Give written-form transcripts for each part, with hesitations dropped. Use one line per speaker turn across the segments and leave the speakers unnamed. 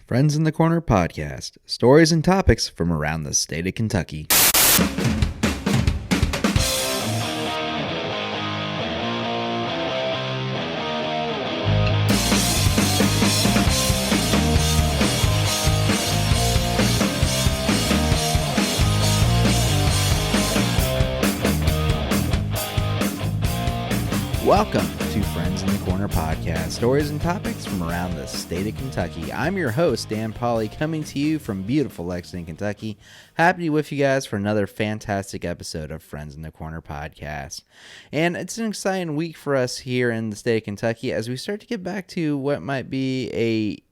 Friends in the Corner podcast. Stories and topics from around the state of Kentucky. Welcome to Friends in the Corner podcast, stories and topics from around the state of Kentucky. I'm your host, Dan Pauly, coming to you from beautiful Lexington, Kentucky. Happy to be with you guys for another fantastic episode of Friends in the Corner podcast. And it's an exciting week for us here in the state of Kentucky as we start to get back to what might be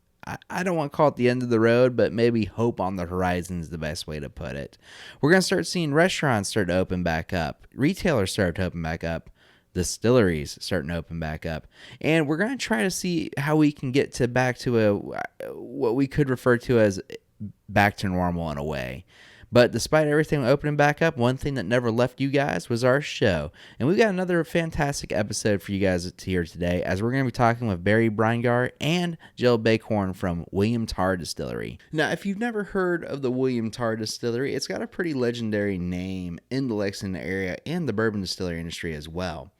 I don't want to call it the end of the road, but maybe hope on the horizon is the best way to put it. We're going to start seeing restaurants start to open back up, retailers start to open back up, distilleries starting to open back up, and we're going to try to see how we can get back to what we could refer to as back to normal in a way. But despite everything opening back up, one thing that never left you guys was our show. And we've got another fantastic episode for you guys to hear today, as we're going to be talking with Barry Brinegar and Jill Bakehorn from Tarr Distillery. Now, if you've never heard of the Tarr Distillery, it's got a pretty legendary name in the Lexington area and the bourbon distillery industry as well.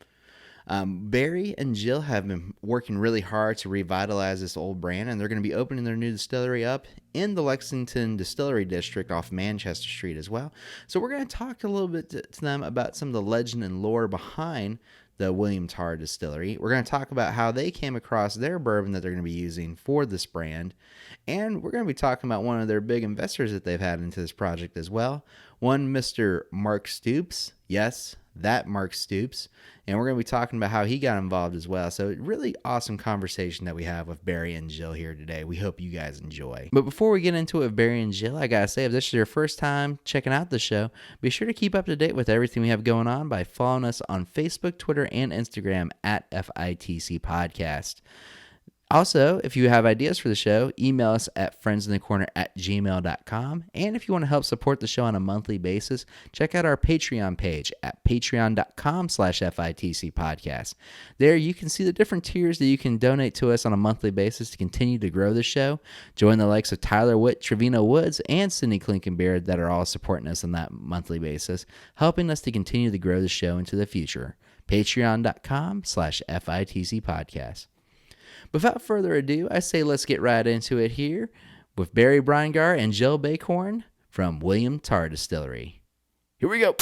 Barry and Jill have been working really hard to revitalize this old brand, and they're going to be opening their new distillery up in the Lexington Distillery District off Manchester Street as well. So we're going to talk a little bit to them about some of the legend and lore behind the Tarr Distillery. We're going to talk about how they came across their bourbon that they're going to be using for this brand, and we're going to be talking about one of their big investors that they've had into this project as well. One, Mr. Mark Stoops. Yes, that Mark Stoops. And we're going to be talking about how he got involved as well. So really awesome conversation that we have with Barry and Jill here today. We hope you guys enjoy. But before we get into it with Barry and Jill, I got to say, if this is your first time checking out the show, be sure to keep up to date with everything we have going on by following us on Facebook, Twitter, and Instagram at FITC Podcast. Also, if you have ideas for the show, email us at friendsinthecorner@gmail.com. And if you want to help support the show on a monthly basis, check out our Patreon page at patreon.com/FITC podcast. There you can see the different tiers that you can donate to us on a monthly basis to continue to grow the show. Join the likes of Tyler Witt, Trevino Woods, and Cindy Klinkenbeard that are all supporting us on that monthly basis, helping us to continue to grow the show into the future. Patreon.com/FITC podcast. Without further ado, I say let's get right into it here with Barry Brinegar and Jill Bakehorn from Tarr Distillery. Here we go.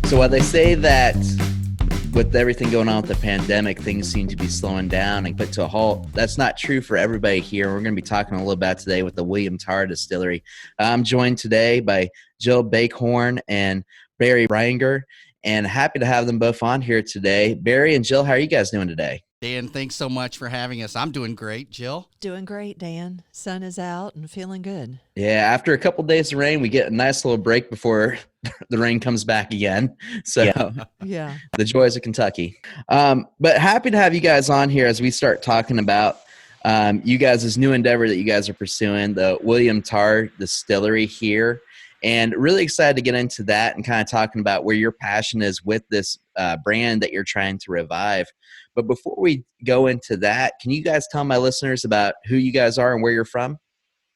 So while they say that with everything going on with the pandemic, things seem to be slowing down and put to a halt, that's not true for everybody here. We're going to be talking a little about today with the Tarr Distillery. I'm joined today by Jill Bakehorn and Barry Brinegar, and happy to have them both on here today. Barry and Jill, how are you guys doing today?
Dan, thanks so much for having us. I'm doing great. Jill?
Doing great, Dan. Sun is out and feeling good.
Yeah, after a couple days of rain, we get a nice little break before the rain comes back again. So
yeah.
The joys of Kentucky. But happy to have you guys on here as we start talking about you guys' new endeavor that you guys are pursuing, the Tarr Distillery here. And really excited to get into that and kind of talking about where your passion is with this brand that you're trying to revive. But before we go into that, can you guys tell my listeners about who you guys are and where you're from?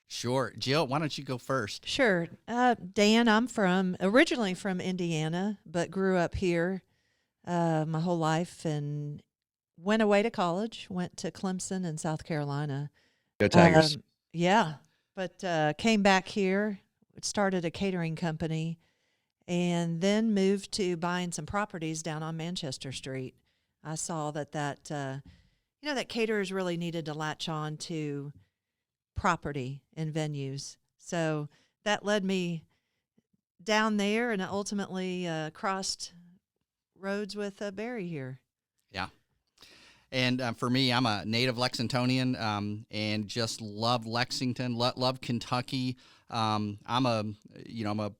Sure. Jill, why don't you go first?
Sure. Dan, I'm originally from Indiana, but grew up here my whole life and went away to college, went to Clemson in South Carolina.
Go Tigers.
Yeah, but came back here, started a catering company, and then moved to buying some properties down on Manchester Street. I saw that caterers really needed to latch on to property and venues. So that led me down there, and I ultimately crossed roads with Barry here.
Yeah. And for me, I'm a native Lexingtonian and just love Lexington, love Kentucky. I'm a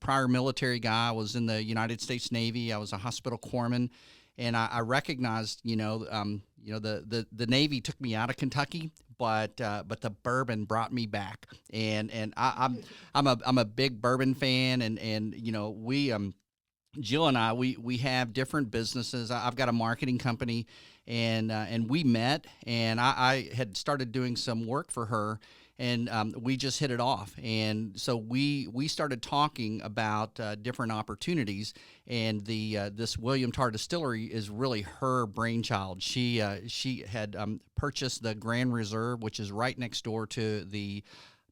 prior military guy. I was in the United States Navy. I was a hospital corpsman. And I recognized, the Navy took me out of Kentucky, but the bourbon brought me back, and I'm a big bourbon fan, and we Jill and I, we have different businesses. I've got a marketing company, and we met, and I had started doing some work for her, and we just hit it off, and so we started talking about different opportunities, and this William Tarr Distillery is really her brainchild. She had purchased the Grand Reserve, which is right next door to the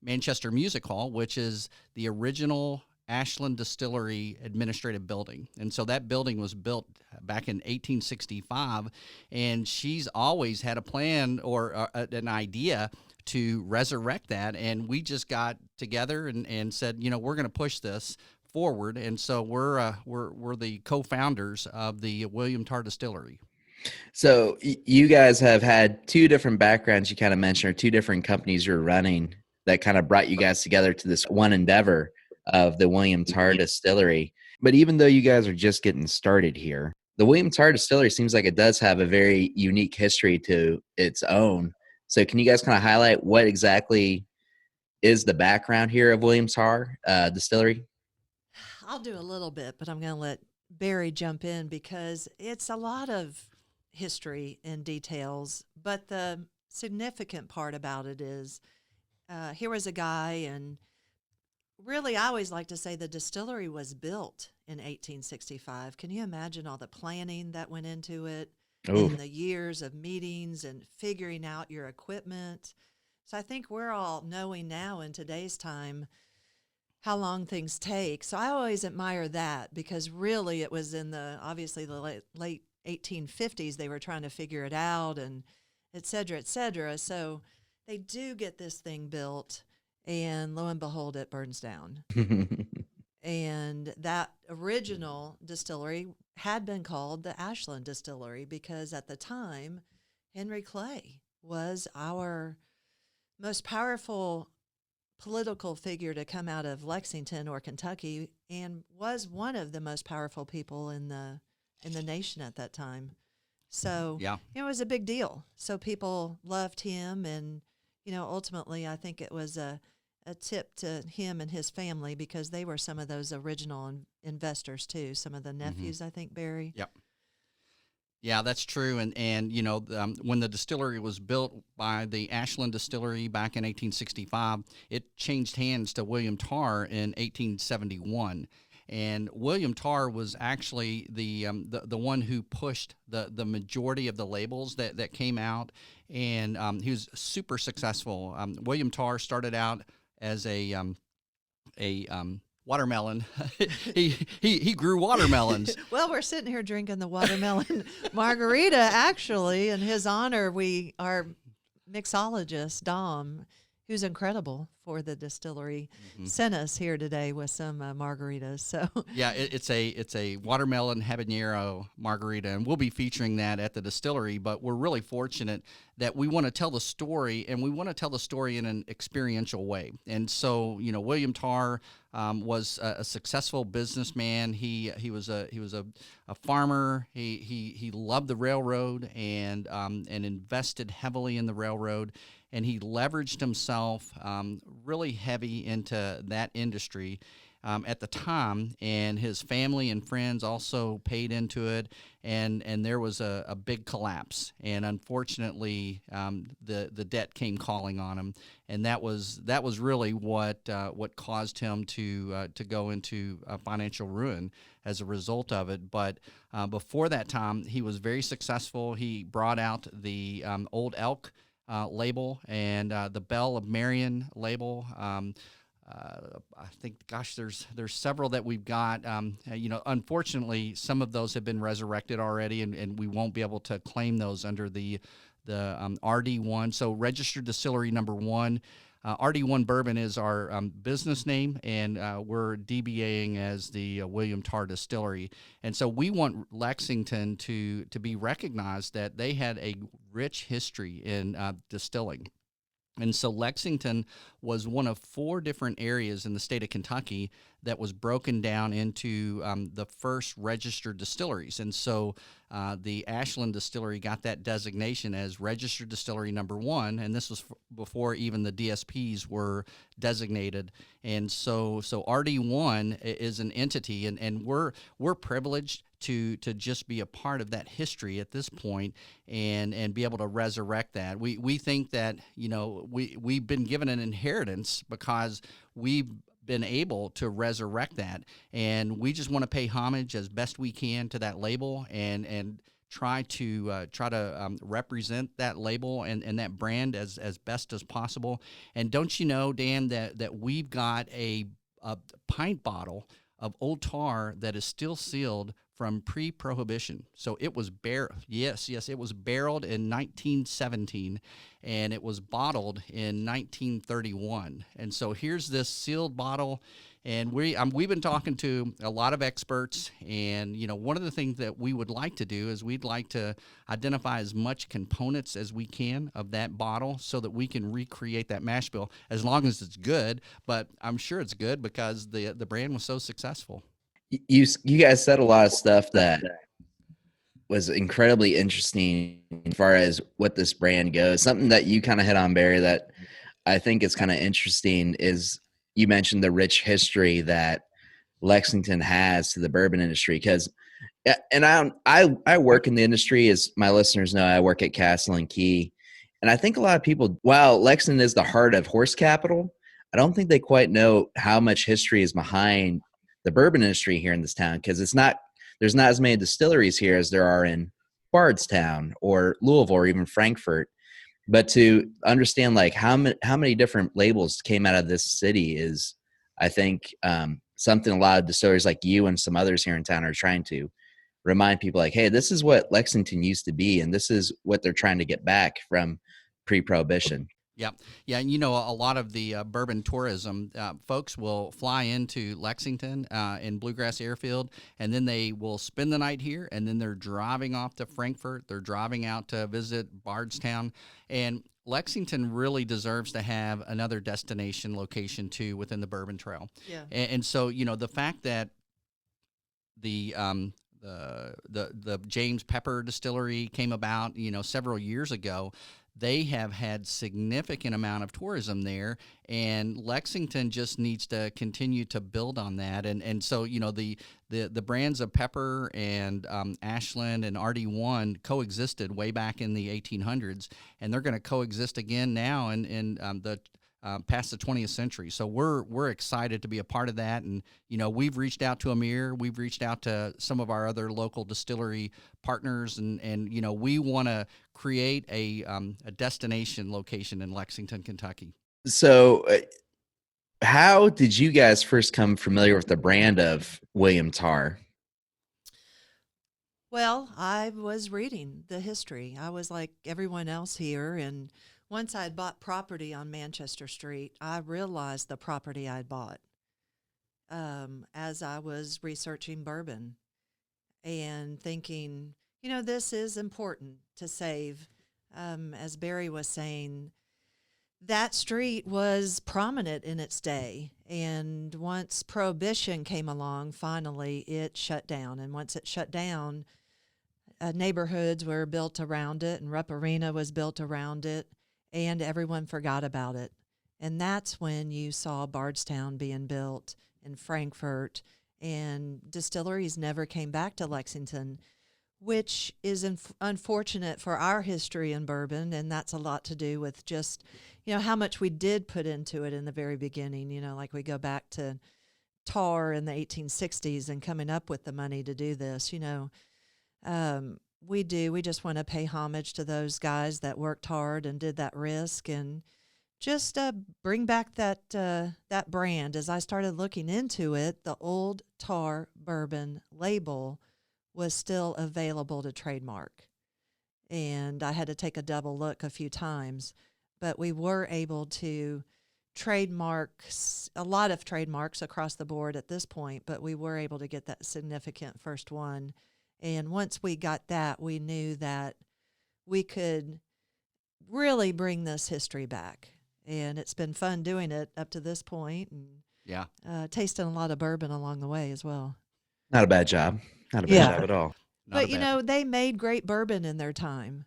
Manchester Music Hall, which is the original Ashland Distillery administrative building. And so that building was built back in 1865, and she's always had a plan or an idea to resurrect that. And we just got together and said, we're going to push this forward. And so we're the co-founders of the William Tarr Distillery.
So you guys have had two different backgrounds you kind of mentioned, or two different companies you're running that kind of brought you guys together to this one endeavor of the William Tarr Distillery. But even though you guys are just getting started here, the William Tarr Distillery seems like it does have a very unique history to its own. So can you guys kind of highlight what exactly is the background here of William Tarr Distillery?
I'll do a little bit, but I'm going to let Barry jump in because it's a lot of history and details. But the significant part about it is here was a guy, and really, I always like to say the distillery was built in 1865. Can you imagine all the planning that went into it and the years of meetings and figuring out your equipment? So I think we're all knowing now in today's time how long things take. So I always admire that because really it was in obviously the late 1850s, they were trying to figure it out and et cetera, et cetera. So they do get this thing built. And lo and behold, it burns down. And that original distillery had been called the Ashland Distillery because at the time, Henry Clay was our most powerful political figure to come out of Lexington or Kentucky, and was one of the most powerful people in the nation at that time. So it was a big deal. So people loved him, and ultimately, I think it was a tip to him and his family because they were some of those original investors too. Some of the nephews, I think, Barry.
Yep. Yeah, that's true. And when the distillery was built by the Ashland Distillery back in 1865, it changed hands to William Tarr in 1871. And William Tarr was actually the one who pushed the majority of the labels that came out, and he was super successful. William Tarr started out as a watermelon. he grew watermelons.
Well, we're sitting here drinking the watermelon margarita. Actually, in his honor, our mixologist Dom, who's incredible for the distillery, sent us here today with some margaritas. So
yeah, it's a watermelon habanero margarita, and we'll be featuring that at the distillery. But we're really fortunate that we want to tell the story, and we want to tell the story in an experiential way. And so, William Tarr was a successful businessman. He was a farmer. He loved the railroad and invested heavily in the railroad. And he leveraged himself really heavy into that industry at the time, and his family and friends also paid into it, and there was a big collapse. And unfortunately, the debt came calling on him, and that was really what caused him to go into financial ruin as a result of it. But before that time, he was very successful. He brought out the Old Elk label and the Bell of Marion label. I think, there's several that we've got. Unfortunately, some of those have been resurrected already, and we won't be able to claim those under the RD1. So registered distillery number 1. RD1 Bourbon is our business name, and we're DBAing as the William Tarr Distillery. And so we want Lexington to be recognized that they had a rich history in distilling. And so Lexington was one of 4 different areas in the state of Kentucky that was broken down into the first registered distilleries. And so the Ashland Distillery got that designation as registered distillery number 1, and this was before even the DSPs were designated. And so RD1 is an entity, and we're privileged to just be a part of that history at this point and be able to resurrect that. We think that, we've been given an inheritance because we've been able to resurrect that, and we just want to pay homage as best we can to that label and try to represent that label and that brand as best as possible. And don't you know, Dan, that we've got a pint bottle of Old Tarr that is still sealed from pre-Prohibition. So it was it was barreled in 1917, and it was bottled in 1931. And so here's this sealed bottle, and we've been talking to a lot of experts, and one of the things that we would like to do is we'd like to identify as much components as we can of that bottle so that we can recreate that mash bill, as long as it's good. But I'm sure it's good because the brand was so successful.
You guys said a lot of stuff that was incredibly interesting as far as what this brand goes. Something that you kind of hit on, Barry, that I think is kind of interesting is you mentioned the rich history that Lexington has to the bourbon industry. Because, and I work in the industry, as my listeners know, I work at Castle and Key, and I think a lot of people, while Lexington is the heart of horse capital, I don't think they quite know how much history is behind the bourbon industry here in this town, because there's not as many distilleries here as there are in Bardstown or Louisville or even Frankfurt. But to understand like how many different labels came out of this city is, I think, something a lot of distilleries like you and some others here in town are trying to remind people, like, hey, this is what Lexington used to be, and this is what they're trying to get back from pre-Prohibition.
Yeah, and a lot of the bourbon tourism, folks will fly into Lexington in Bluegrass Airfield, and then they will spend the night here, and then they're driving off to Frankfurt. They're driving out to visit Bardstown, and Lexington really deserves to have another destination location too within the Bourbon Trail.
Yeah.
And so the fact that the James Pepper Distillery came about, several years ago. They have had significant amount of tourism there, and Lexington just needs to continue to build on that. And so the brands of Pepper and Ashland and RD1 coexisted way back in the 1800s, and they're going to coexist again now in the past the 20th century. So we're excited to be a part of that. And, we've reached out to Amir. We've reached out to some of our other local distillery partners. And we want to create a destination location in Lexington, Kentucky.
So how did you guys first come familiar with the brand of William Tarr?
Well, I was reading the history. I was like everyone else here, and once I had bought property on Manchester Street, I realized the property I'd bought as I was researching bourbon and thinking, this is important to save. As Barry was saying, that street was prominent in its day, and once Prohibition came along, finally it shut down. And once it shut down, neighborhoods were built around it, and Rupp Arena was built around it, and everyone forgot about it. And that's when you saw Bardstown being built in Frankfurt, and distilleries never came back to Lexington, which is unfortunate for our history in bourbon, and that's a lot to do with just, how much we did put into it in the very beginning. Like we go back to Tarr in the 1860s and coming up with the money to do this, we just want to pay homage to those guys that worked hard and did that risk, and just bring back that brand. As I started looking into it, the Old Tarr bourbon label was still available to trademark, and I had to take a double look a few times, but we were able to trademark a lot of trademarks across the board at this point, but we were able to get that significant first one. And once we got that, we knew that we could really bring this history back. And it's been fun doing it up to this point, and
Yeah.
tasting a lot of bourbon along the way as well.
Not a bad job. Not a bad
Yeah.
job at all.
Not
But,
a
you
bad-
know, they made great bourbon in their time.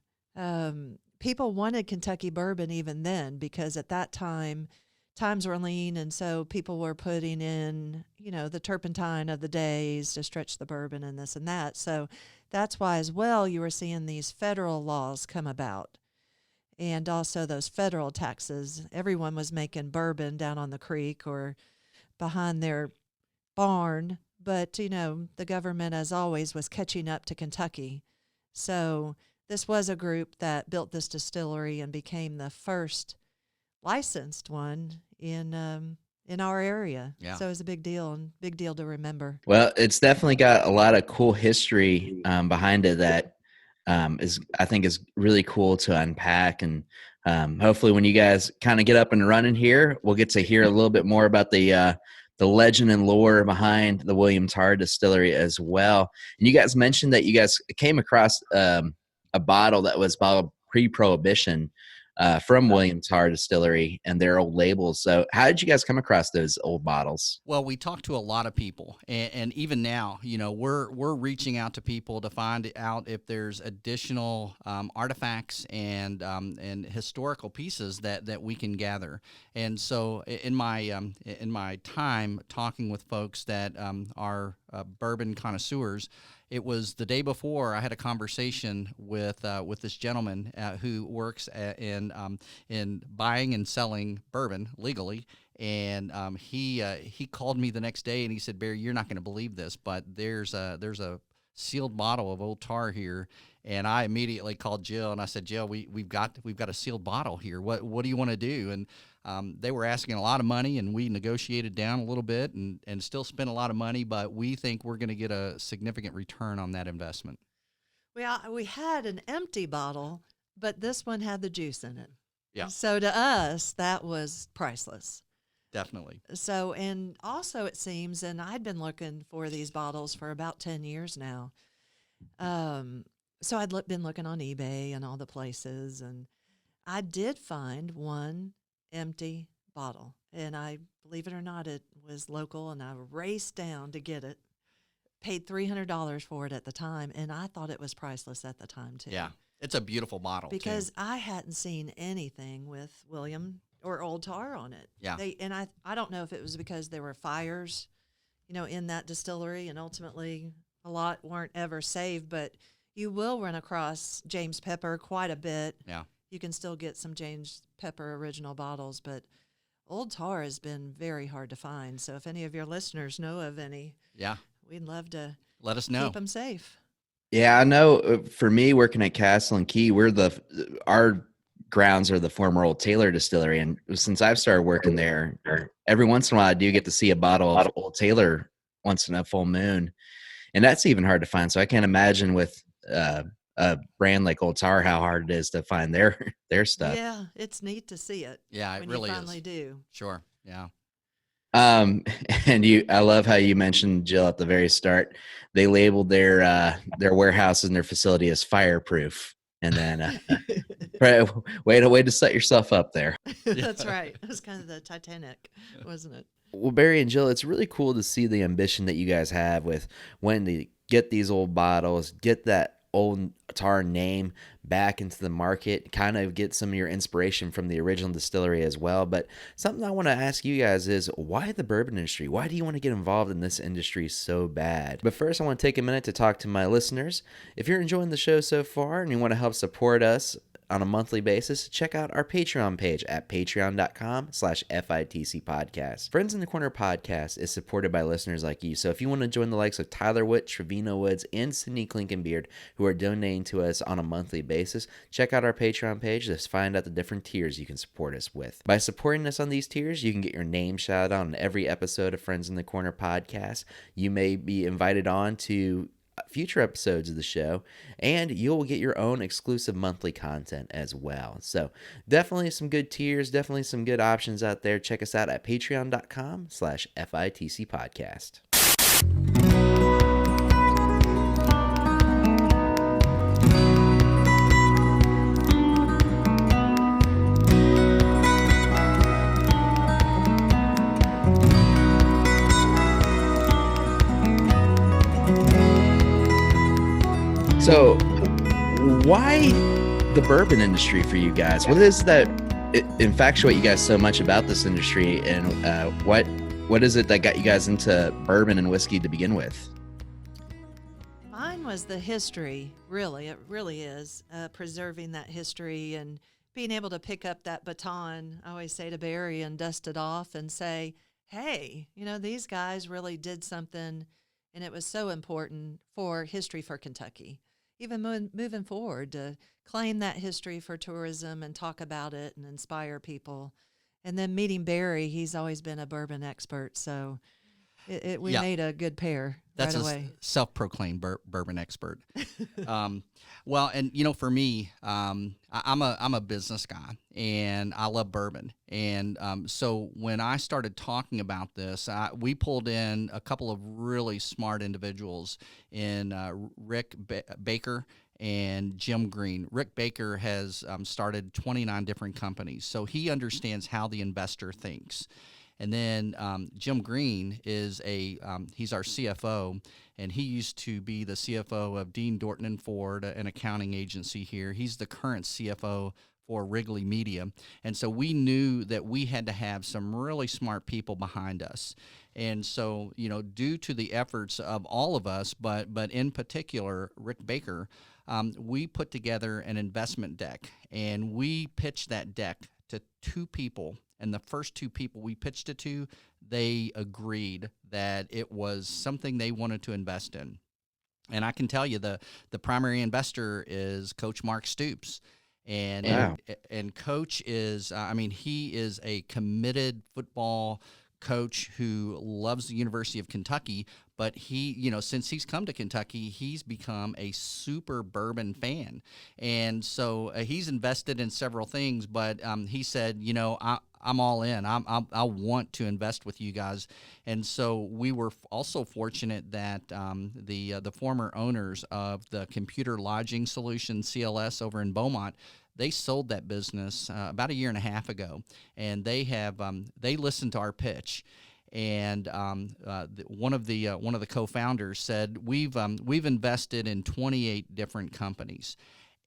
People wanted Kentucky bourbon even then because at that time, times were lean, and so people were putting in, you know, the turpentine of the days to stretch the bourbon and this and that. So that's why as well you were seeing these federal laws come about. And also those federal taxes. Everyone was making bourbon down on the creek or behind their barn. But, you know, the government, as always, was catching up to Kentucky. So this was a group that built this distillery and became the first licensed one in our area.
Yeah.
So it was a big deal, and big deal to remember.
Well, it's definitely got a lot of cool history behind it that I think is really cool to unpack. And hopefully when you guys kind of get up and running here, we'll get to hear a little bit more about the legend and lore behind the William Tarr Distillery as well. And you guys mentioned that you guys came across a bottle that was bottled pre-Prohibition from William Tarr Distillery and their old labels. So how did you guys come across those old bottles?
Well, we talked to a lot of people, and even now, you know, we're reaching out to people to find out if there's additional artifacts and historical pieces that we can gather. And so, in my time talking with folks that are bourbon connoisseurs, it was the day before I had a conversation with this gentleman who works in buying and selling bourbon legally, and he called me the next day and he said, "Barry, you're not going to believe this, but there's a sealed bottle of Old Tarr here." And I immediately called Jill and I said, "Jill, we've got a sealed bottle here. What do you want to do?" And they were asking a lot of money, and we negotiated down a little bit and still spent a lot of money, but we think we're going to get a significant return on that investment.
Well, we had an empty bottle, but this one had the juice in it.
Yeah.
So to us, that was priceless.
Definitely.
So, and also it seems, and I'd been looking for these bottles for about 10 years now. So I'd been looking on eBay and all the places, and I did find one empty bottle. And I, believe it or not, it was local, and I raced down to get it. Paid $300 for it at the time, and I thought it was priceless at the time, too.
Yeah. It's a beautiful bottle,
Because
too.
I hadn't seen anything with William or Old Tarr on it.
Yeah.
I don't know if it was because there were fires, you know, in that distillery, and ultimately a lot weren't ever saved, but you will run across James Pepper quite a bit.
Yeah.
You can still get some James Pepper original bottles, but Old Tarr has been very hard to find. So if any of your listeners know of any,
Yeah.
we'd love to
Let us know.
keep them safe.
Yeah, I know for me working at Castle and Key, our grounds are the former Old Taylor Distillery. And since I've started working there, every once in a while I do get to see a bottle of Old Taylor once in a full moon. And that's even hard to find. So I can't imagine with a brand like Old Tarr how hard it is to find their stuff.
Yeah, it's neat to see it.
Yeah, it
when
really
you finally
is.
do.
Sure. Yeah.
And I love how you mentioned, Jill, at the very start, they labeled their warehouses and their facility as fireproof. And then way to set yourself up there.
That's right. It was kind of the Titanic, wasn't it?
Well, Barry and Jill, it's really cool to see the ambition that you guys have with when to get these old bottles, get that Old Tarr name back into the market, kind of get some of your inspiration from the original distillery as well. But something I want to ask you guys is, why the bourbon industry? Why do you want to get involved in this industry so bad? But first, I want to take a minute to talk to my listeners. If you're enjoying the show so far and you want to help support us on a monthly basis, check out our Patreon page at patreon.com/FITC podcast. Friends in the Corner podcast is supported by listeners like you. So if you want to join the likes of Tyler Witt, Trevino Woods, and Sydney Klinkenbeard, who are donating to us on a monthly basis, check out our Patreon page to find out the different tiers you can support us with. By supporting us on these tiers, you can get your name shouted out on every episode of Friends in the Corner podcast. You may be invited on to future episodes of the show, and you'll get your own exclusive monthly content as well. So definitely some good tiers, definitely some good options out there. Check us out at patreon.com/FITC podcast. So, why the bourbon industry for you guys? What is that infatuate you guys so much about this industry, and what is it that got you guys into bourbon and whiskey to begin with?
Mine was the history, really. It really is. Preserving that history and being able to pick up that baton, I always say to Barry, and dust it off and say, hey, these guys really did something, and it was so important for history for Kentucky. Even moving forward, to claim that history for tourism and talk about it and inspire people. And then meeting Barry, he's always been a bourbon expert, so we made a good pair.
That's
right
a
away.
Self-proclaimed bourbon expert. Well, and for me, I'm a business guy, and I love bourbon. And so when I started talking about this, we pulled in a couple of really smart individuals in Rick Baker and Jim Green. Rick Baker has started 29 different companies, so he understands how the investor thinks. And then Jim Green is he's our CFO, and he used to be the CFO of Dean Dorton and Ford, an accounting agency here. He's the current CFO for Wrigley Media. And so we knew that we had to have some really smart people behind us. And so, due to the efforts of all of us, but in particular, Rick Baker, we put together an investment deck, and we pitched that deck to two people. And the first two people we pitched it to, they agreed that it was something they wanted to invest in. And I can tell you the primary investor is Coach Mark Stoops. And
Wow.
and Coach is, he is a committed football coach who loves the University of Kentucky, but he, since he's come to Kentucky, he's become a super bourbon fan. And so he's invested in several things, but he said, I'm all in. I want to invest with you guys. And so we were also fortunate that the former owners of the Computer Lodging Solution, CLS, over in Beaumont, they sold that business about a year and a half ago, and they listened to our pitch. And one of the co-founders said, we've invested in 28 different companies,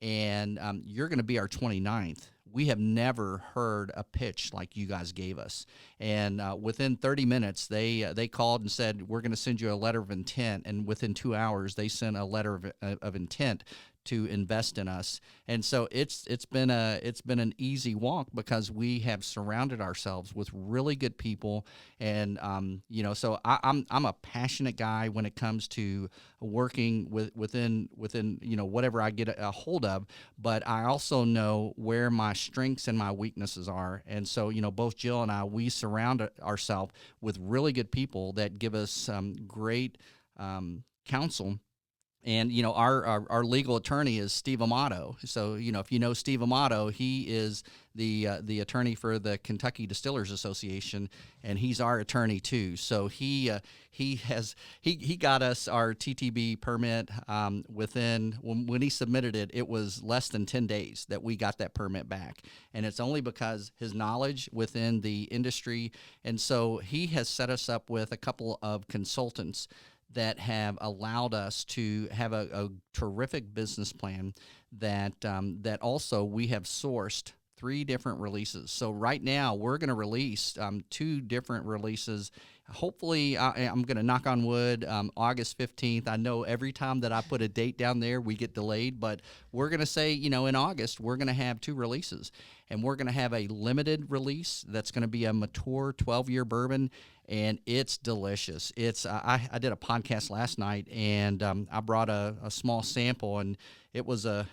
and you're going to be our 29th. We have never heard a pitch like you guys gave us. And within 30 minutes, they called and said, we're going to send you a letter of intent. And within 2 hours, they sent a letter of intent to invest in us. And so it's been an easy walk because we have surrounded ourselves with really good people. And so I'm a passionate guy when it comes to working within whatever I get a hold of, but I also know where my strengths and my weaknesses are. And so both Jill and I, we surround ourselves with really good people that give us great counsel. And our legal attorney is Steve Amato. So if you know Steve Amato, he is the attorney for the Kentucky Distillers Association, and he's our attorney too. So he got us our TTB permit within when he submitted it. It was less than 10 days that we got that permit back, and it's only because his knowledge within the industry. And so he has set us up with a couple of consultants that have allowed us to have a terrific business plan that also we have sourced 3 different releases. So right now we're going to release 2 different releases. Hopefully, I'm going to knock on wood, August 15th. I know every time that I put a date down there, we get delayed, but we're going to say, in August, we're going to have 2 releases. And we're going to have a limited release that's going to be a mature 12-year bourbon, and it's delicious. It's I did a podcast last night, and I brought a small sample, and it was a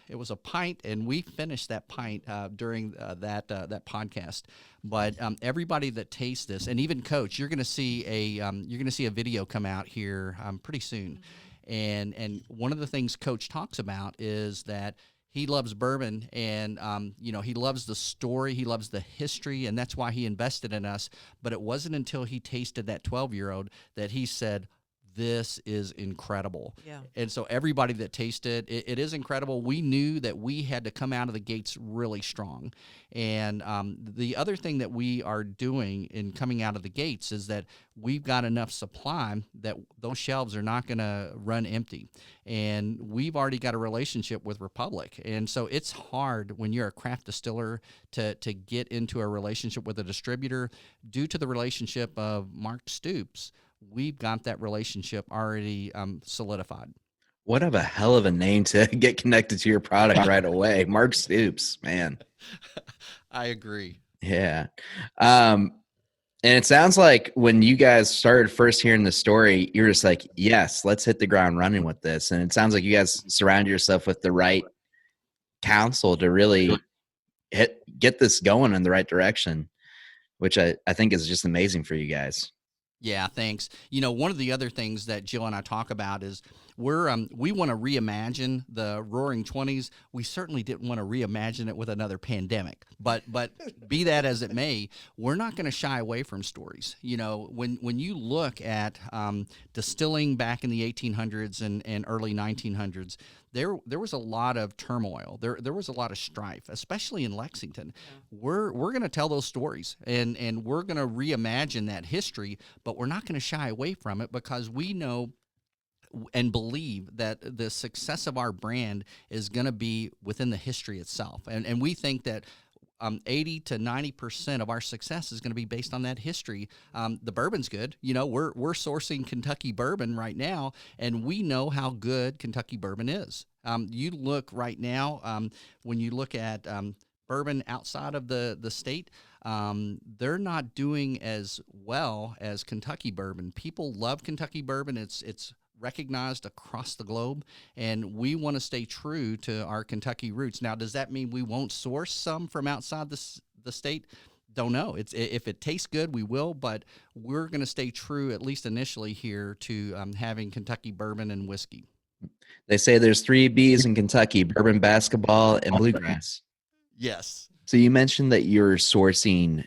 pint, and we finished that pint during that podcast. But everybody that tastes this, and even Coach, you're going to see a video come out here pretty soon, and one of the things Coach talks about is that he loves bourbon, and he loves the story, he loves the history, and that's why he invested in us. But it wasn't until he tasted that 12-year-old that he said, this is incredible.
Yeah.
And so everybody that tasted it, it is incredible. We knew that we had to come out of the gates really strong. And the other thing that we are doing in coming out of the gates is that we've got enough supply that those shelves are not going to run empty. And we've already got a relationship with Republic. And so it's hard when you're a craft distiller to get into a relationship with a distributor due to the relationship of Mark Stoops. We've got that relationship already solidified.
What of a hell of a name to get connected to your product right away. Mark Stoops, man.
I agree.
Yeah. And it sounds like when you guys started first hearing the story, you're just like, yes, let's hit the ground running with this. And it sounds like you guys surround yourself with the right counsel to really get this going in the right direction, which I think is just amazing for you guys.
Yeah, thanks. You know, one of the other things that Jill and I talk about is we want to reimagine the Roaring '20s. We certainly didn't want to reimagine it with another pandemic, but be that as it may, we're not going to shy away from stories. You know, when you look at distilling back in the 1800s and early 1900s, there was a lot of turmoil. There was a lot of strife, especially in Lexington. Yeah. We're going to tell those stories, and we're going to reimagine that history, but we're not going to shy away from it because we know and believe that the success of our brand is going to be within the history itself. And we think that 80 to 90% of our success is going to be based on that history. The bourbon's good. You know, we're sourcing Kentucky bourbon right now, and we know how good Kentucky bourbon is. You look right now, when you look at bourbon outside of the state, they're not doing as well as Kentucky bourbon. People love Kentucky bourbon. It's recognized across the globe, and we want to stay true to our Kentucky roots. Now, does that mean we won't source some from outside the state? Don't know. If it tastes good, we will, but we're going to stay true, at least initially here, to having Kentucky bourbon and whiskey.
They say there's 3 B's in Kentucky: bourbon, basketball, and bluegrass.
Yes.
So you mentioned that you're sourcing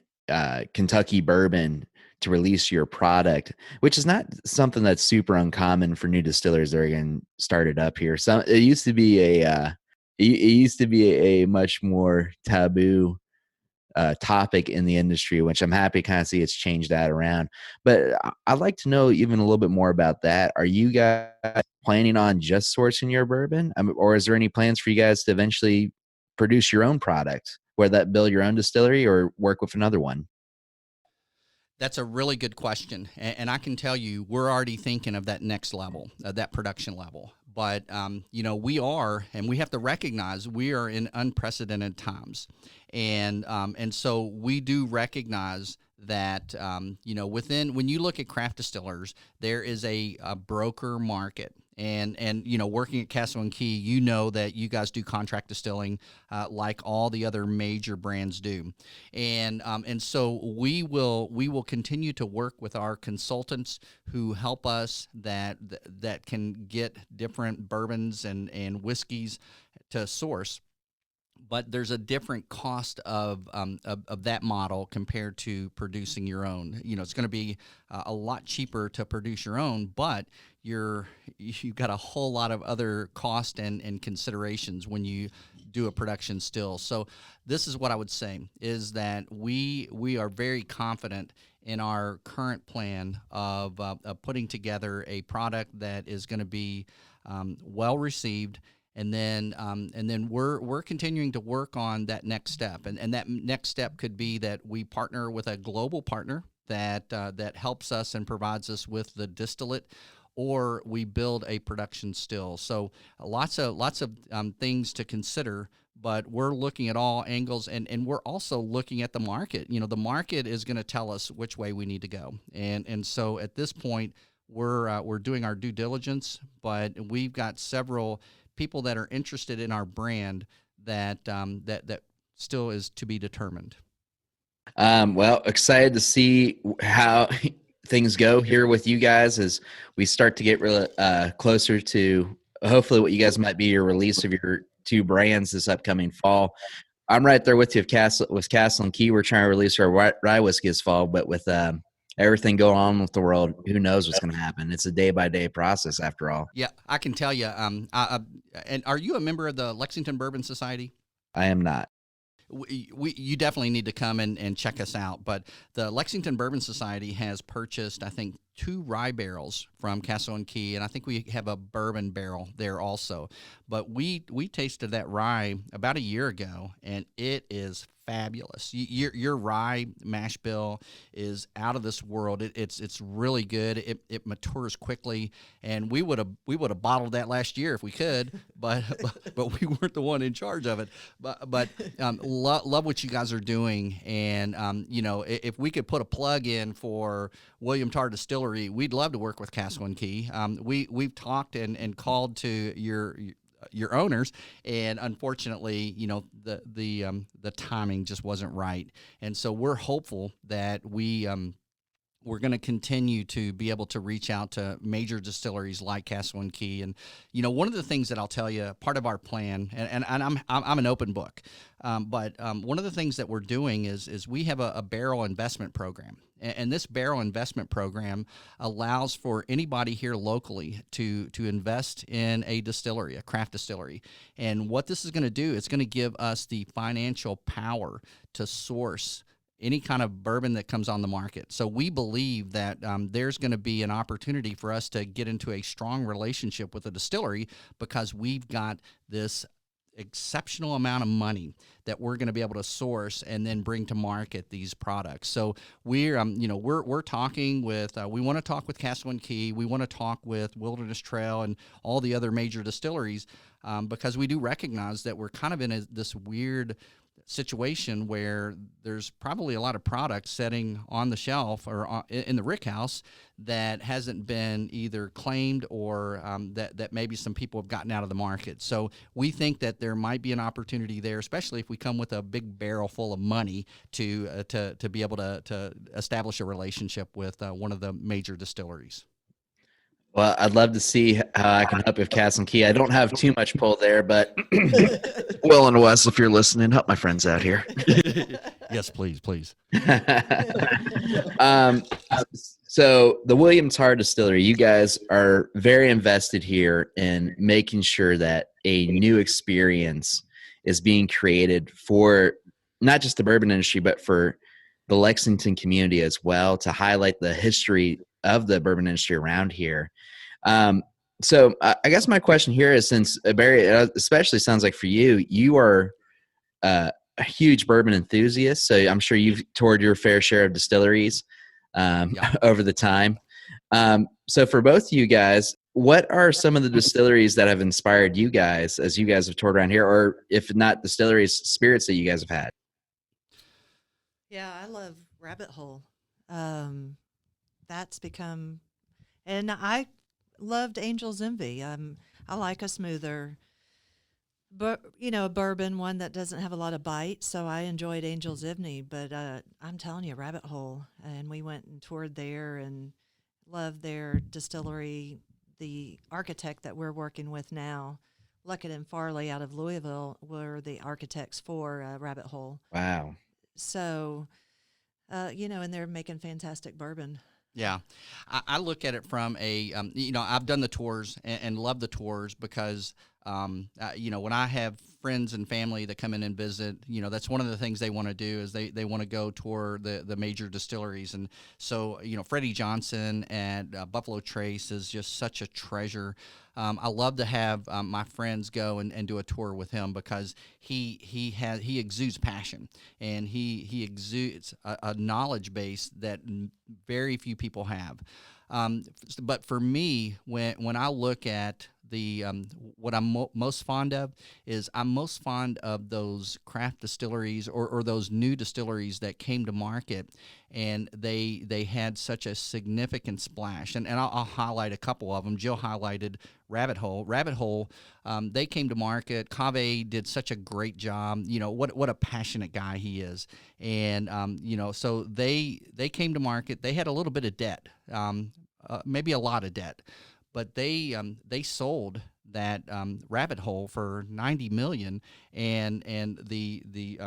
Kentucky bourbon to release your product, which is not something that's super uncommon for new distillers that are getting started up here. So it used to be a much more taboo topic in the industry, which I'm happy to kind of see it's changed that around. But I'd like to know even a little bit more about that. Are you guys planning on just sourcing your bourbon, or is there any plans for you guys to eventually produce your own product, whether that build your own distillery or work with another one?
That's a really good question, and I can tell you we're already thinking of that next level, that production level. But you know, we have to recognize we are in unprecedented times, and so we do recognize that you know, when you look at craft distillers, there is a broker market. And you know, working at Castle and Key, you know that you guys do contract distilling like all the other major brands do, and so we will continue to work with our consultants who help us that can get different bourbons and whiskeys to source. But there's a different cost of that model compared to producing your own. You know, it's going to be a lot cheaper to produce your own, but you've got a whole lot of other cost and considerations when you do a production still. So this is what I would say is that we are very confident in our current plan of putting together a product that is going to be well received. And then we're continuing to work on that next step, and that next step could be that we partner with a global partner that helps us and provides us with the distillate, or we build a production still. So lots of things to consider, but we're looking at all angles, and we're also looking at the market. You know, the market is going to tell us which way we need to go, and so at this point we're doing our due diligence, but we've got several people that are interested in our brand that still is to be determined.
Well, excited to see how things go here with you guys as we start to get really closer to hopefully what you guys might be your release of your 2 brands this upcoming fall. I'm right there with you with Castle and Key. We're trying to release our rye whiskey this fall, but with everything going on with the world, who knows what's going to happen? It's a day by day process after all.
Yeah, I can tell you. And are you a member of the Lexington Bourbon Society?
I am not.
You definitely need to come and check us out. But the Lexington Bourbon Society has purchased, I think, 2 rye barrels from Castle and Key, and I think we have a bourbon barrel there also. But we tasted that rye about a year ago, and it is fabulous. Your rye mash bill is out of this world. It's really good. It matures quickly, and we would have bottled that last year if we could, but we weren't the one in charge of it. But love what you guys are doing, and if we could put a plug in for William Tarr Distillery, we'd love to work with Castle and Key. We've talked and called to your owners, and unfortunately, the timing just wasn't right. And so we're hopeful that we're going to continue to be able to reach out to major distilleries like Castle and Key. And one of the things that I'll tell you, part of our plan, and I'm an open book, but one of the things that we're doing is we have a barrel investment program. And this barrel investment program allows for anybody here locally to invest in a distillery, a craft distillery. And what this is going to do, it's going to give us the financial power to source any kind of bourbon that comes on the market. So we believe that there's going to be an opportunity for us to get into a strong relationship with a distillery because we've got this exceptional amount of money that we're going to be able to source and then bring to market these products. So we're talking with we want to talk with Castle and Key, we want to talk with Wilderness Trail and all the other major distilleries because we do recognize that we're kind of in this weird situation where there's probably a lot of products sitting on the shelf or in the rick house that hasn't been either claimed or that maybe some people have gotten out of the market. So we think that there might be an opportunity there, especially if we come with a big barrel full of money to be able to establish a relationship with one of the major distilleries.
Well, I'd love to see how I can help with Cass and Key. I don't have too much pull there, but Will and Wes, if you're listening, help my friends out here.
Yes, please.
So the William Tarr Distillery, you guys are very invested here in making sure that a new experience is being created for not just the bourbon industry, but for the Lexington community as well, to highlight the history of the bourbon industry around here. So I guess my question here is, since Barry, especially sounds like for you, you are a huge bourbon enthusiast. So I'm sure you've toured your fair share of distilleries over the time. So for both of you guys, what are some of the distilleries that have inspired you guys as you guys have toured around here, or if not distilleries, spirits that you guys have had?
Yeah, I love Rabbit Hole. That's become, and I loved Angel's Envy. I like a smoother, but a bourbon, one that doesn't have a lot of bite. So I enjoyed Angel's Envy, but I'm telling you, Rabbit Hole, and we went and toured there and loved their distillery. The architect that we're working with now, Luckett and Farley out of Louisville, were the architects for Rabbit Hole.
Wow.
So, and they're making fantastic bourbon.
Yeah, I look at it from a, I've done the tours and love the tours because, when I have friends and family that come in and visit, that's one of the things they want to do is they want to go tour the major distilleries. And so, Freddie Johnson and Buffalo Trace is just such a treasure. I love to have my friends go and do a tour with him because he exudes passion, and he exudes a knowledge base that very few people have. But for me, when I look at what I'm most fond of is I'm most fond of those craft distilleries or those new distilleries that came to market, and they had such a significant splash. And I'll highlight a couple of them. Jill highlighted Rabbit Hole. Rabbit Hole, they came to market. Cave did such a great job. What a passionate guy he is. And so they came to market. They had a little bit of debt, maybe a lot of debt. But they sold that Rabbit Hole for $90 million, and the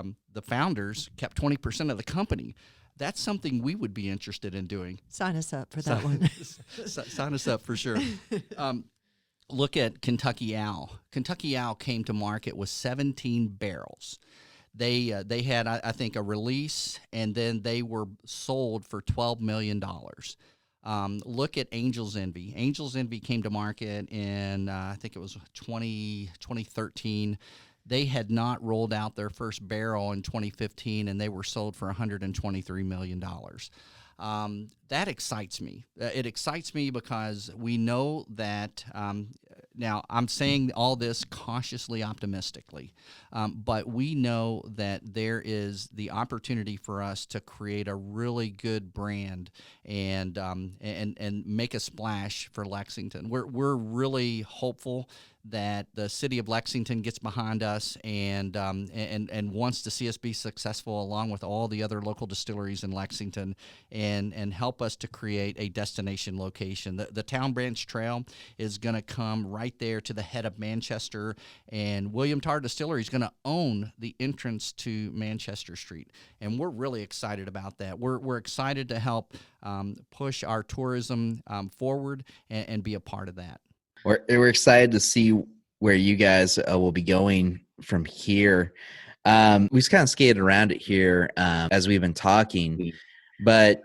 founders kept 20% of the company. that's something we would be interested in doing.
Sign us up for that one.
Sign us up for sure. Look at Kentucky Owl. Kentucky Owl came to market with 17 barrels. They had, I think, a release, and then they were sold for $12 million. Look at Angel's Envy. Angel's Envy came to market in, I think it was 2013. They had not rolled out their first barrel in 2015, and they were sold for $123 million. That excites me. It excites me because we know that, now I'm saying all this cautiously optimistically, but we know that there is the opportunity for us to create a really good brand and make a splash for Lexington. We're really hopeful that the city of Lexington gets behind us and wants to see us be successful along with all the other local distilleries in Lexington and help us to create a destination location. The Town Branch Trail is going to come right there to the head of Manchester, and William Tarr Distillery is going to own the entrance to Manchester Street, and we're really excited about that. We're excited to help push our tourism forward and be a part of that.
We're excited to see where you guys will be going from here. We just kind of skated around it here as we've been talking, but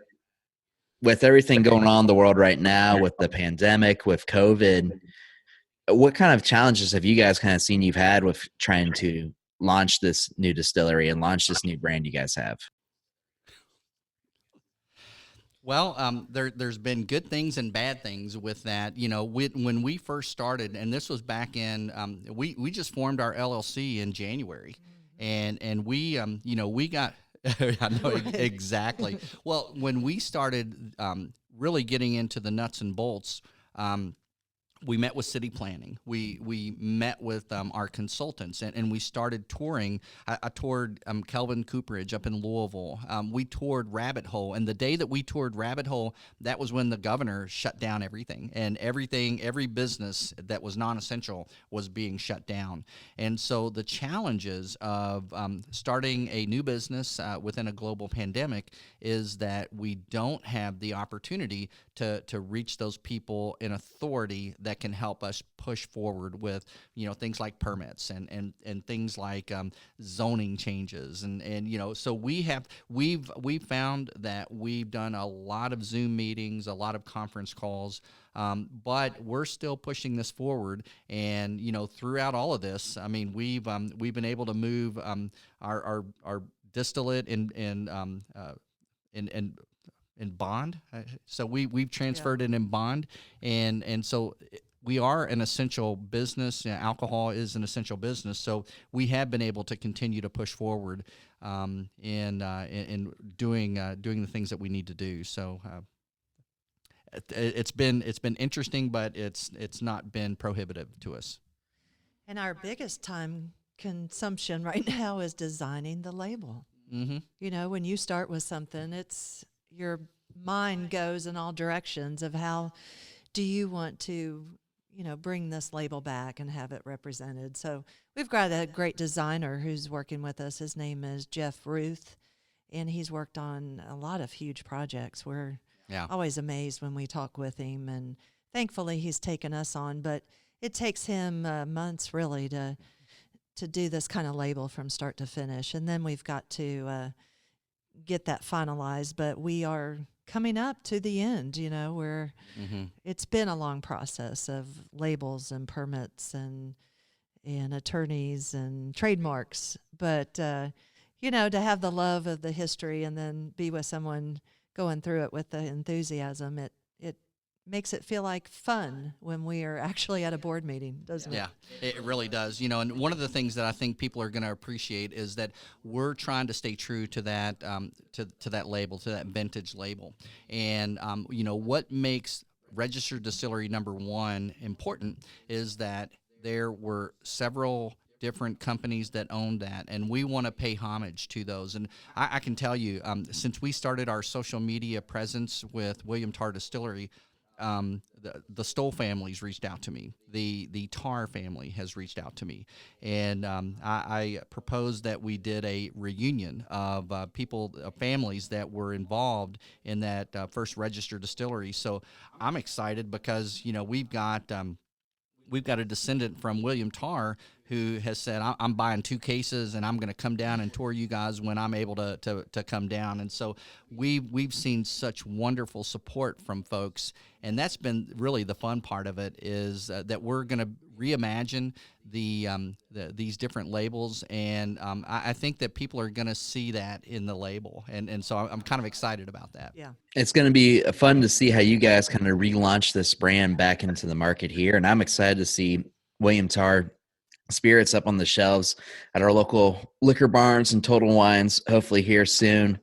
with everything going on in the world right now, with the pandemic, with COVID, what kind of challenges have you guys kind of seen you've had with trying to launch this new distillery and launch this new brand you guys have?
Well, there's been good things and bad things with that. You know, when we first started, and this was back in, we just formed our LLC in January, and we, we got, I know exactly. Well, when we started really getting into the nuts and bolts, we met with city planning. We met with our consultants, and we started touring. I toured Kelvin Cooperage up in Louisville. We toured Rabbit Hole, and the day that we toured Rabbit Hole, that was when the governor shut down everything, and every business that was non-essential was being shut down. And so the challenges of starting a new business within a global pandemic is that we don't have the opportunity to reach those people in authority that can help us push forward with, things like permits and things like zoning changes and so we've found that we've done a lot of Zoom meetings, a lot of conference calls, but we're still pushing this forward. And throughout all of this, I mean, we've been able to move our distillate in bond. So we've transferred it in bond, and so we are an essential business. Alcohol is an essential business, so we have been able to continue to push forward in doing the things that we need to do. So it's been interesting, but it's not been prohibitive to us.
And our biggest time consumption right now is designing the label. Mm-hmm. When you start with something, it's your mind goes in all directions of how do you want to bring this label back and have it represented. So we've got a great designer who's working with us. His name is Jeff Ruth, and he's worked on a lot of huge projects. We're always amazed when we talk with him, and thankfully he's taken us on, but it takes him months really to do this kind of label from start to finish. And then we've got to get that finalized, but we are coming up to the end, where it's been a long process of labels and permits and attorneys and trademarks. But, to have the love of the history and then be with someone going through it with the enthusiasm, it makes it feel like fun when we are actually at a board meeting, doesn't it?
Yeah, it really does. And one of the things that I think people are going to appreciate is that we're trying to stay true to that to that label, to that vintage label. And what makes Registered Distillery number 1 important is that there were several different companies that own that, and we want to pay homage to those. And I can tell you, since we started our social media presence with William Tarr Distillery, the Stoll family's reached out to me. The Tarr family has reached out to me, and I proposed that we did a reunion of families that were involved in that first registered distillery. So I'm excited because we've got a descendant from William Tarr who has said, I'm buying 2 cases and I'm going to come down and tour you guys when I'm able to come down. And so we've seen such wonderful support from folks. And that's been really the fun part of it is that we're going to reimagine these different labels. And I think that people are going to see that in the label. And so I'm kind of excited about that.
Yeah.
It's going to be fun to see how you guys kind of relaunch this brand back into the market here. And I'm excited to see William Tarr spirits up on the shelves at our local liquor barns and Total Wines, hopefully here soon.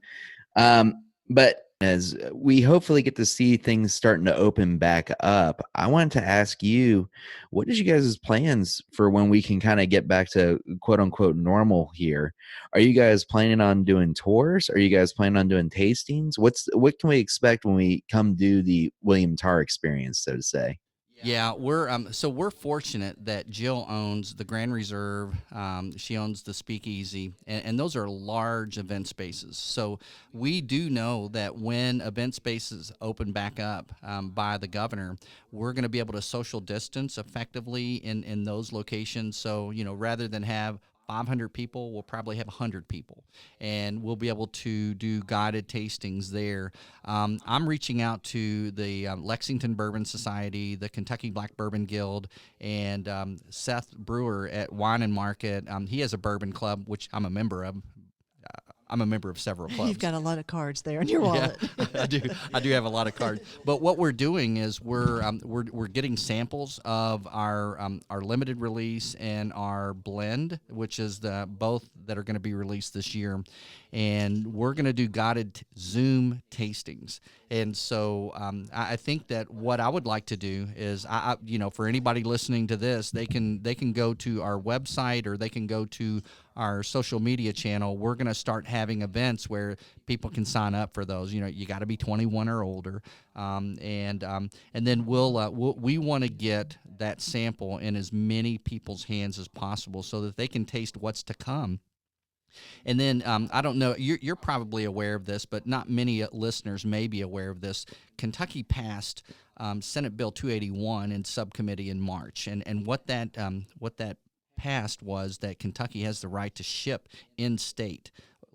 But as we hopefully get to see things starting to open back up, I wanted to ask you, what is you guys' plans for when we can kind of get back to quote unquote normal here? Are you guys planning on doing tours? Are you guys planning on doing tastings? What can we expect when we come do the William Tarr experience, so to say?
Yeah, we're fortunate that Jill owns the Grand Reserve. She owns the Speakeasy, and those are large event spaces. So we do know that when event spaces open back up by the governor, we're going to be able to social distance effectively in those locations. So rather than have 500 people, we'll probably have 100 people, and we'll be able to do guided tastings there. I'm reaching out to the Lexington Bourbon Society, the Kentucky Black Bourbon Guild, and Seth Brewer at Wine and Market. He has a bourbon club, which I'm a member of. I'm a member of several clubs.
You've got a lot of cards there in your wallet.
Yeah, I do have a lot of cards. But what we're doing is we're getting samples of our limited release and our blend, which is both that are going to be released this year, and we're going to do guided Zoom tastings. And so I think that what I would like to do is, for anybody listening to this, they can go to our website or they can go to our social media channel. We're going to start having events where people can sign up for those. You got to be 21 or older, and then we want to get that sample in as many people's hands as possible so that they can taste what's to come. And then I don't know, you're probably aware of this, but not many listeners may be aware of this. Kentucky passed Senate Bill 281 in subcommittee in March, and what that passed was that Kentucky has the right to ship in-state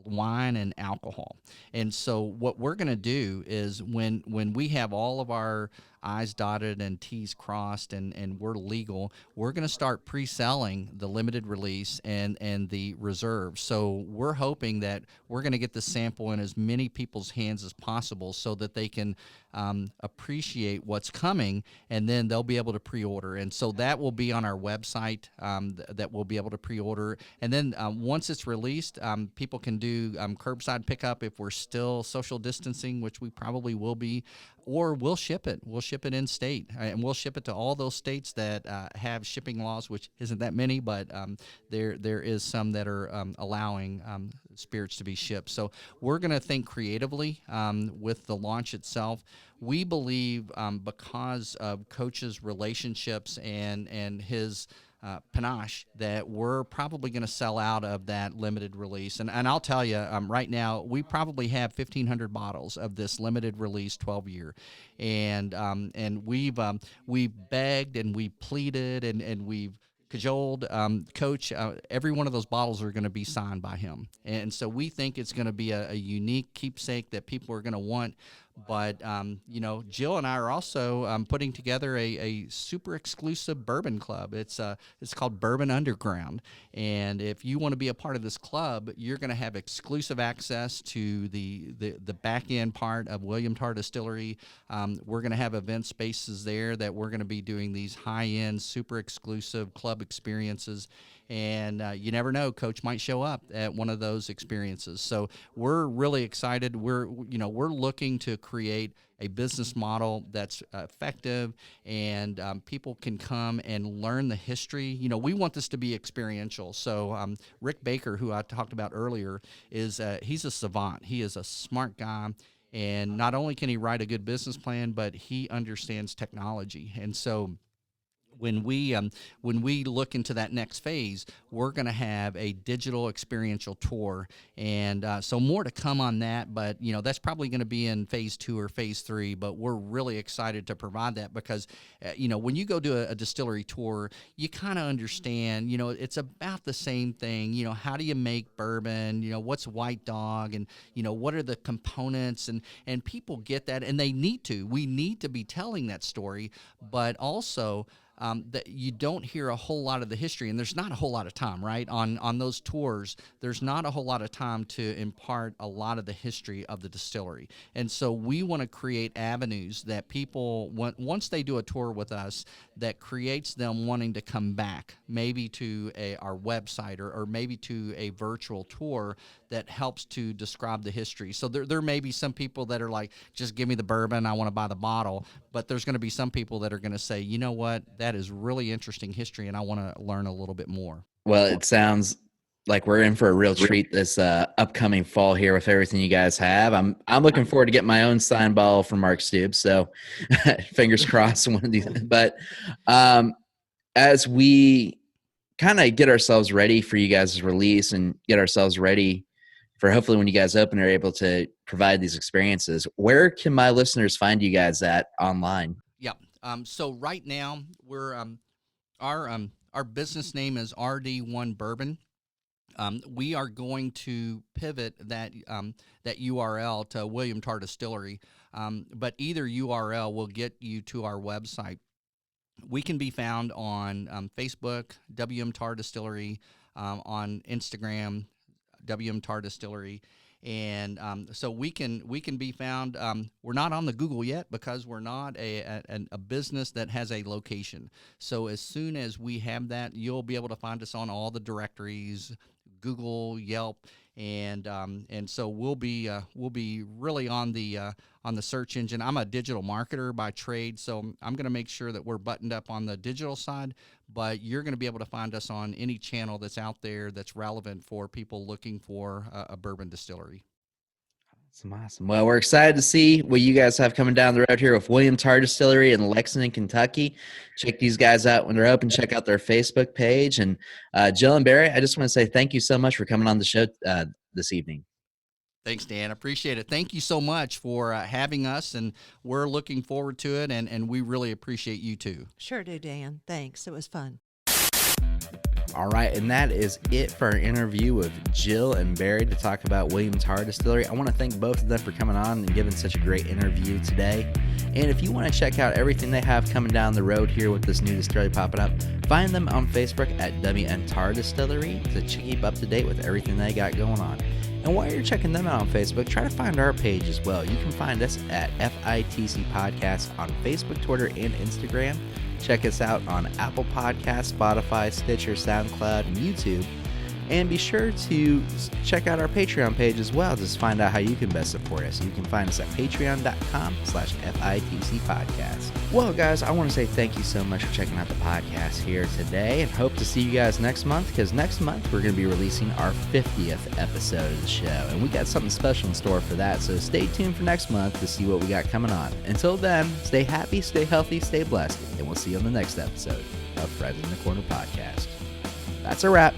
wine and alcohol. And so what we're going to do is when we have all of our I's dotted and T's crossed and we're legal, we're going to start pre-selling the limited release and the reserve. So we're hoping that we're going to get the sample in as many people's hands as possible so that they can appreciate what's coming, and then they'll be able to pre-order. And so that will be on our website that we'll be able to pre-order. And then once it's released, people can do curbside pickup if we're still social distancing, which we probably will be, or we'll ship it. We'll ship it in state, and we'll ship it to all those states that have shipping laws, which isn't that many, but there is some that are allowing spirits to be shipped. So we're going to think creatively with the launch itself. We believe because of Coach's relationships and his panache that we're probably going to sell out of that limited release. And I'll tell you, right now, we probably have 1,500 bottles of this limited release 12-year. And we've begged and we pleaded and we've cajoled Coach. Every one of those bottles are going to be signed by him. And so we think it's going to be a unique keepsake that people are going to want. But, Jill and I are also putting together a super exclusive bourbon club. It's called Bourbon Underground. And if you want to be a part of this club, you're going to have exclusive access to the back end part of William Tarr Distillery. We're going to have event spaces there that we're going to be doing these high-end, super exclusive club experiences. And you never know, Coach might show up at one of those experiences. So we're really excited. We're looking to create a business model that's effective, and people can come and learn the history. We want this to be experiential. So Rick Baker, who I talked about earlier, he's a savant. He is a smart guy. And not only can he write a good business plan, but he understands technology. And so when we look into that next phase, we're going to have a digital experiential tour, and so more to come on that. But that's probably going to be in phase 2 or phase 3. But we're really excited to provide that because when you go to a distillery tour, you kind of understand. It's about the same thing. How do you make bourbon? What's White Dog, and what are the components, and people get that, and they need to. We need to be telling that story, but also. That you don't hear a whole lot of the history, and there's not a whole lot of time, right? On those tours, there's not a whole lot of time to impart a lot of the history of the distillery. And so we want to create avenues that people, once they do a tour with us, that creates them wanting to come back, maybe to our website or maybe to a virtual tour that helps to describe the history. So there may be some people that are like, just give me the bourbon, I want to buy the bottle. But there's going to be some people that are going to say, you know what, that is really interesting history, and I want to learn a little bit more.
Well, it sounds like we're in for a real treat this upcoming fall here with everything you guys have. I'm looking forward to getting my own signed bottle from Mark Stoops. So fingers crossed one of these. But as we kind of get ourselves ready for you guys' release and get ourselves ready for hopefully when you guys open are able to provide these experiences, where can my listeners find you guys at online?
Yeah. So right now we're our business name is RD1 Bourbon. We are going to pivot that URL to William Tarr Distillery, but either URL will get you to our website. We can be found on Facebook, WM Tarr Distillery, on Instagram, WM Tarr Distillery, and so we can be found. We're not on the Google yet because we're not a business that has a location. So as soon as we have that, you'll be able to find us on all the directories, Google, Yelp, and so we'll be really on the search engine. I'm a digital marketer by trade, so I'm going to make sure that we're buttoned up on the digital side, but you're going to be able to find us on any channel that's out there that's relevant for people looking for a bourbon distillery.
Awesome. Well, we're excited to see what you guys have coming down the road here with William Tarr Distillery in Lexington, Kentucky. Check these guys out when they're open. Check out their Facebook page. And Jill and Barry, I just want to say thank you so much for coming on the show this evening.
Thanks, Dan. Appreciate it. Thank you so much for having us, and we're looking forward to it, and we really appreciate you too.
Sure do, Dan. Thanks. It was fun.
All right, and that is it for our interview with Jill and Barry to talk about William Tarr Distillery. I want to thank both of them for coming on and giving such a great interview today. And if you want to check out everything they have coming down the road here with this new distillery popping up, find them on Facebook at WM Tarr Distillery to keep up to date with everything they got going on. And while you're checking them out on Facebook, try to find our page as well. You can find us at FITC Podcast on Facebook, Twitter, and Instagram. Check us out on Apple Podcasts, Spotify, Stitcher, SoundCloud, and YouTube. And be sure to check out our Patreon page as well to find out how you can best support us. You can find us at patreon.com/FITC Podcast. Well, guys, I want to say thank you so much for checking out the podcast here today, and hope to see you guys next month, because next month we're going to be releasing our 50th episode of the show, and we got something special in store for that, so stay tuned for next month to see what we got coming on. Until then, stay happy, stay healthy, stay blessed, and we'll see you on the next episode of Friends in the Corner Podcast. That's a wrap.